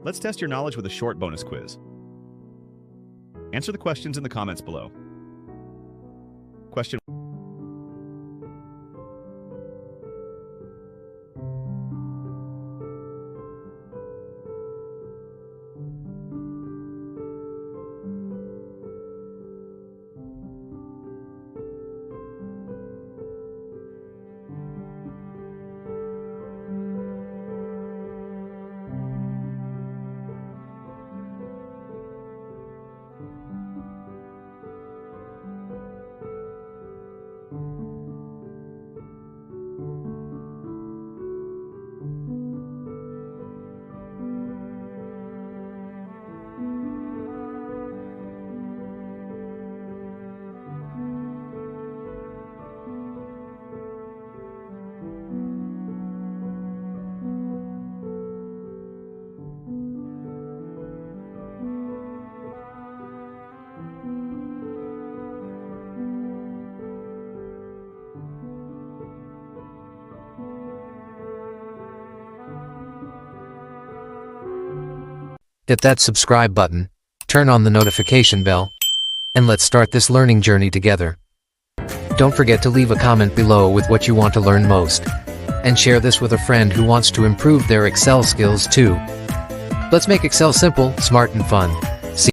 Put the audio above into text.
Let's test your knowledge with a short bonus quiz. Answer the questions in the comments below. Question: Hit that subscribe button, turn on the notification bell, and let's start this learning journey together. Don't forget to leave a comment below with what you want to learn most, and share this with a friend who wants to improve their Excel skills too. Let's make Excel simple, smart, and fun.